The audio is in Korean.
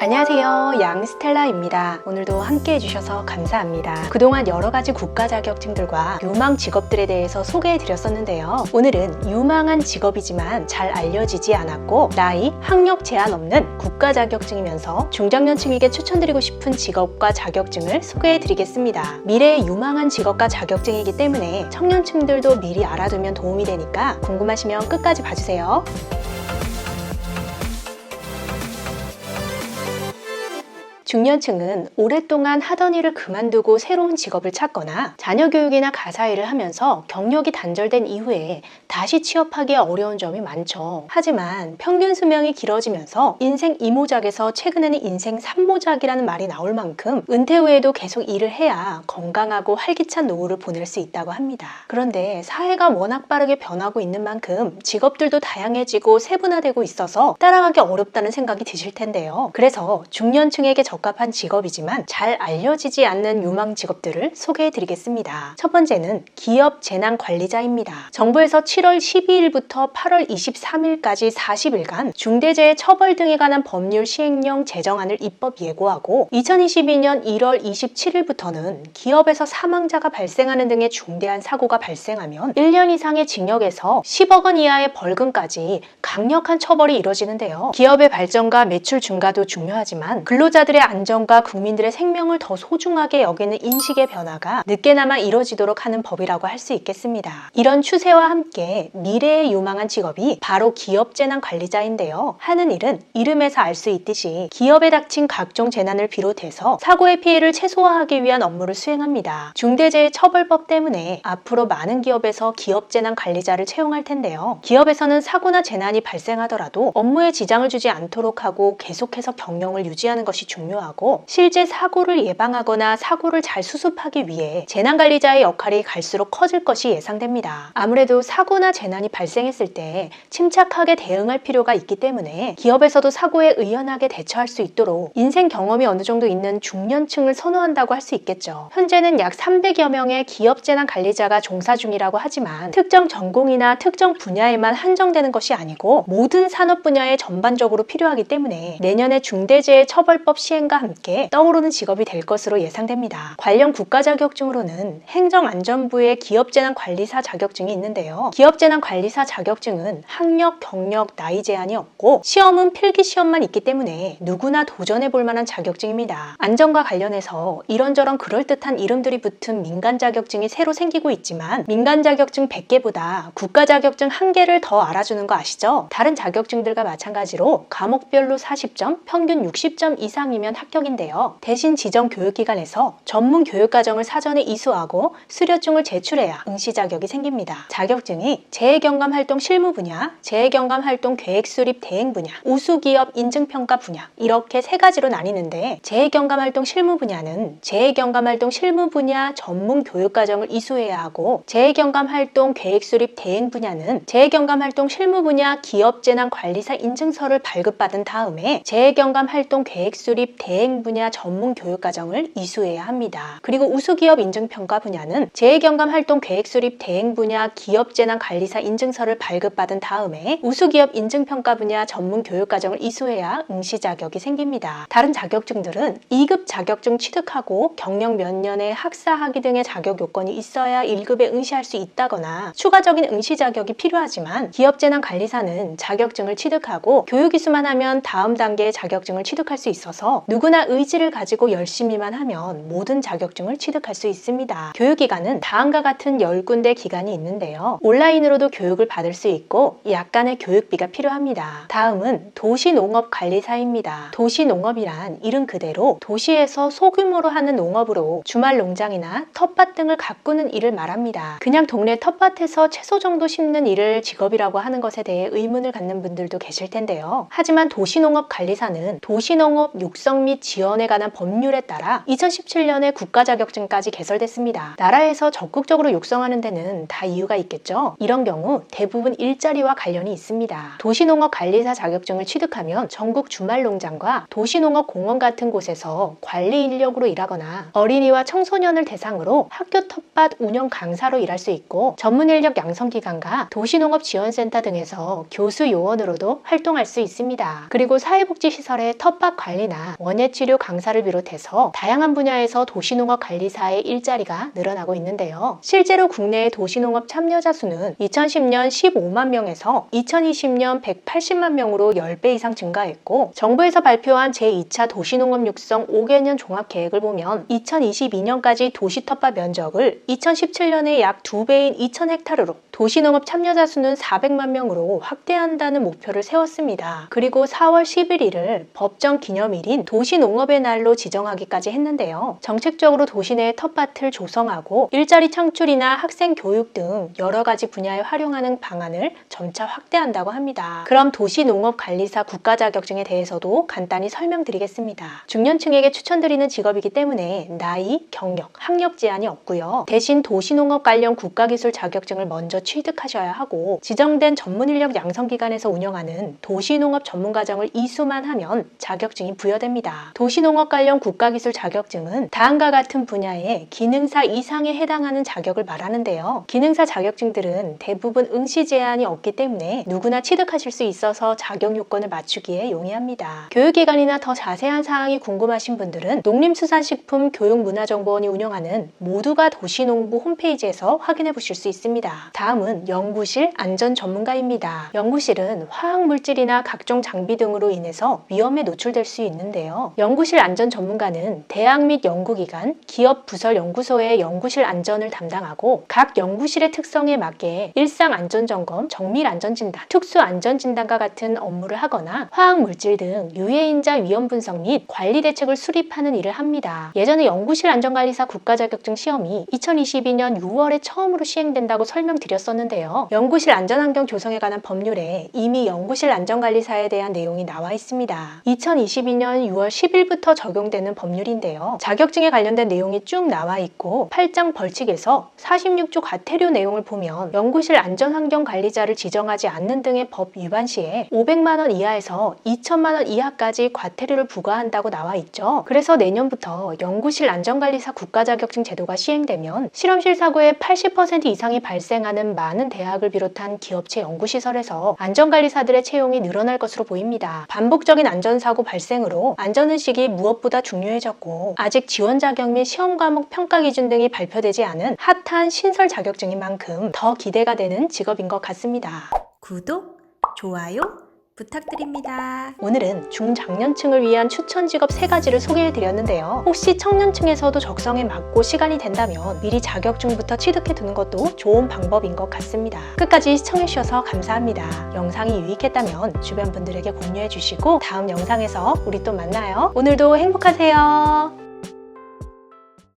안녕하세요, 양스텔라입니다. 오늘도 함께 해주셔서 감사합니다. 그동안 여러가지 국가 자격증들과 유망 직업들에 대해서 소개해드렸었는데요. 오늘은 유망한 직업이지만 잘 알려지지 않았고 나이, 학력 제한 없는 국가 자격증이면서 중장년층에게 추천드리고 싶은 직업과 자격증을 소개해드리겠습니다. 미래의 유망한 직업과 자격증이기 때문에 청년층들도 미리 알아두면 도움이 되니까 궁금하시면 끝까지 봐주세요. 중년층은 오랫동안 하던 일을 그만두고 새로운 직업을 찾거나 자녀 교육이나 가사 일을 하면서 경력이 단절된 이후에 다시 취업하기 어려운 점이 많죠. 하지만 평균 수명이 길어지면서 인생 2모작에서 최근에는 인생 3모작이라는 말이 나올 만큼 은퇴 후에도 계속 일을 해야 건강하고 활기찬 노후를 보낼 수 있다고 합니다. 그런데 사회가 워낙 빠르게 변하고 있는 만큼 직업들도 다양해지고 세분화되고 있어서 따라가기 어렵다는 생각이 드실 텐데요. 그래서 중년층에게 적합한 직업이지만 잘 알려지지 않는 유망 직업들을 소개해드리겠습니다. 첫 번째는 기업 재난 관리자입니다. 정부에서 7월 12일부터 8월 23일까지 40일간 중대재해 처벌 등에 관한 법률 시행령 제정안을 입법 예고하고 2022년 1월 27일부터는 기업에서 사망자가 발생하는 등의 중대한 사고가 발생하면 1년 이상의 징역에서 10억 원 이하의 벌금까지 강력한 처벌이 이뤄지는데요. 기업의 발전과 매출 증가도 중요하지만 근로자들의 안전과 국민들의 생명을 더 소중하게 여기는 인식의 변화가 늦게나마 이뤄지도록 하는 법이라고 할 수 있겠습니다. 이런 추세와 함께 미래의 유망한 직업이 바로 기업재난관리자인데요. 하는 일은 이름에서 알 수 있듯이 기업에 닥친 각종 재난을 비롯해서 사고의 피해를 최소화하기 위한 업무를 수행합니다. 중대재해처벌법 때문에 앞으로 많은 기업에서 기업재난관리자를 채용할 텐데요. 기업에서는 사고나 재난이 발생하더라도 업무에 지장을 주지 않도록 하고 계속해서 경영을 유지하는 것이 중요하고 실제 사고를 예방하거나 사고를 잘 수습하기 위해 재난관리자의 역할이 갈수록 커질 것이 예상됩니다. 아무래도 사고나 재난이 발생했을 때 침착하게 대응할 필요가 있기 때문에 기업에서도 사고에 의연하게 대처할 수 있도록 인생 경험이 어느 정도 있는 중년층을 선호한다고 할 수 있겠죠. 현재는 약 300여 명의 기업재난관리자가 종사 중이라고 하지만 특정 전공이나 특정 분야에만 한정되는 것이 아니고 모든 산업 분야에 전반적으로 필요하기 때문에 내년에 중대재해처벌법 시행과 함께 떠오르는 직업이 될 것으로 예상됩니다. 관련 국가 자격증으로는 행정안전부의 기업재난관리사 자격증이 있는데요. 기업재난관리사 자격증은 학력, 경력, 나이 제한이 없고 시험은 필기시험만 있기 때문에 누구나 도전해볼 만한 자격증입니다. 안전과 관련해서 이런저런 그럴듯한 이름들이 붙은 민간 자격증이 새로 생기고 있지만 민간 자격증 100개보다 국가 자격증 1개를 더 알아주는 거 아시죠? 다른 자격증들과 마찬가지로 과목별로 40점, 평균 60점 이상이면 합격인데요. 대신 지정 교육기관에서 전문 교육과정을 사전에 이수하고 수료증을 제출해야 응시 자격이 생깁니다. 자격증이 재해경감활동 실무 분야, 재해경감활동 계획 수립 대행 분야, 우수기업 인증평가 분야 이렇게 세 가지로 나뉘는데 재해경감활동 실무 분야는 재해경감활동 실무 분야 전문 교육과정을 이수해야 하고 재해경감활동 계획 수립 대행 분야는 재해경감활동 실무 분야 기업재난관리사 인증서를 발급받은 다음에 재해경감활동 계획 수립 대행 분야 전문 교육과정을 이수해야 합니다. 그리고 우수기업 인증평가 분야는 재해경감활동 계획 수립 대행 분야 기업재난관리사 인증서를 발급받은 다음에 우수기업 인증평가 분야 전문 교육과정을 이수해야 응시 자격이 생깁니다. 다른 자격증들은 2급 자격증 취득하고 경력 몇 년의 학사 학위 등의 자격 요건이 있어야 1급에 응시할 수 있다거나 추가적인 응시 자격이 필요하지만 기업재난관리사는 자격증을 취득하고 교육 이수만 하면 다음 단계의 자격증을 취득할 수 있어서 누구나 의지를 가지고 열심히만 하면 모든 자격증을 취득할 수 있습니다. 교육기관은 다음과 같은 10군데 기관이 있는데요. 온라인으로도 교육을 받을 수 있고 약간의 교육비가 필요합니다. 다음은 도시농업관리사입니다. 도시농업이란 이름 그대로 도시에서 소규모로 하는 농업으로 주말 농장이나 텃밭 등을 가꾸는 일을 말합니다. 그냥 동네 텃밭에서 채소 정도 심는 일을 직업이라고 하는 것에 대해 의문을 갖는 분들도 계실 텐데요. 하지만 도시농업관리사는 도시농업 육성 지정 및 지원에 관한 법률에 따라 2017년에 국가 자격증까지 개설됐습니다. 나라에서 적극적으로 육성하는 데는 다 이유가 있겠죠. 이런 경우 대부분 일자리와 관련이 있습니다. 도시농업관리사 자격증을 취득하면 전국 주말농장과 도시농업공원 같은 곳에서 관리 인력으로 일하거나 어린이와 청소년을 대상으로 학교 텃밭 운영 강사로 일할 수 있고, 전문인력 양성기관과 도시농업지원센터 등에서 교수 요원으로도 활동할 수 있습니다. 그리고 사회복지시설의 텃밭 관리나 원예치료 강사를 비롯해서 다양한 분야에서 도시농업관리사의 일자리가 늘어나고 있는데요. 실제로 국내의 도시농업 참여자 수는 2010년 15만 명에서 2020년 180만 명으로 10배 이상 증가했고, 정부에서 발표한 제2차 도시농업 육성 5개년 종합계획을 보면 2022년까지 도시 텃밭 면적을 2017년에 약 2배인 2,000헥타르로 도시농업 참여자 수는 400만 명으로 확대한다는 목표를 세웠습니다. 그리고 4월 11일을 법정 기념일인 도시농업의 날로 지정하기까지 했는데요. 정책적으로 도시 내의 텃밭을 조성하고 일자리 창출이나 학생 교육 등 여러 가지 분야에 활용하는 방안을 점차 확대한다고 합니다. 그럼 도시농업관리사 국가 자격증에 대해서도 간단히 설명드리겠습니다. 중년층에게 추천드리는 직업이기 때문에 나이, 경력, 학력 제한이 없고요. 대신 도시농업 관련 국가기술 자격증을 먼저 취득하셔야 하고, 지정된 전문인력 양성기관에서 운영하는 도시농업 전문과정을 이수만 하면 자격증이 부여됩니다. 도시농업 관련 국가기술 자격증은 다음과 같은 분야의 기능사 이상에 해당하는 자격을 말하는데요. 기능사 자격증들은 대부분 응시 제한이 없기 때문에 누구나 취득하실 수 있어서 자격 요건을 맞추기에 용이합니다. 교육기관이나 더 자세한 사항이 궁금하신 분들은 농림수산식품교육문화정보원이 운영하는 모두가 도시농부 홈페이지에서 확인해 보실 수 있습니다. 다음은 연구실 안전 전문가입니다. 연구실은 화학물질이나 각종 장비 등으로 인해서 위험에 노출될 수 있는데요. 연구실 안전 전문가는 대학 및 연구기관, 기업 부설 연구소의 연구실 안전을 담당하고, 각 연구실의 특성에 맞게 일상 안전점검, 정밀 안전진단, 특수 안전진단과 같은 업무를 하거나 화학물질 등 유해인자 위험 분석 및 관리 대책을 수립하는 일을 합니다. 예전에 연구실 안전관리사 국가자격증 시험이 2022년 6월에 처음으로 시행된다고 설명드렸었는데요. 연구실 안전환경 조성에 관한 법률에 이미 연구실 안전관리사에 대한 내용이 나와 있습니다. 2022년 6월 10일부터 적용되는 법률인데요. 자격증에 관련된 내용이 쭉 나와 있고, 8장 벌칙에서 46조 과태료 내용을 보면 연구실 안전환경관리자를 지정하지 않는 등의 법 위반 시에 500만 원 이하에서 2천만 원 이하까지 과태료를 부과한다고 나와 있죠. 그래서 내년부터 연구실 안전관리사 국가자격증 제도가 시행되면 실험실 사고의 80% 이상이 발생하는 많은 대학을 비롯한 기업체 연구시설에서 안전관리사들의 채용이 늘어날 것으로 보입니다. 반복적인 안전사고 발생으로 안전의식이 무엇보다 중요해졌고, 아직 지원 자격 및 시험 과목 평가 기준 등이 발표되지 않은 핫한 신설 자격증인 만큼 더 기대가 되는 직업인 것 같습니다. 구독, 좋아요 부탁드립니다. 오늘은 중장년층을 위한 추천 직업 3가지를 소개해드렸는데요. 혹시 청년층에서도 적성에 맞고 시간이 된다면 미리 자격증부터 취득해두는 것도 좋은 방법인 것 같습니다. 끝까지 시청해주셔서 감사합니다. 영상이 유익했다면 주변 분들에게 공유해주시고 다음 영상에서 우리 또 만나요. 오늘도 행복하세요.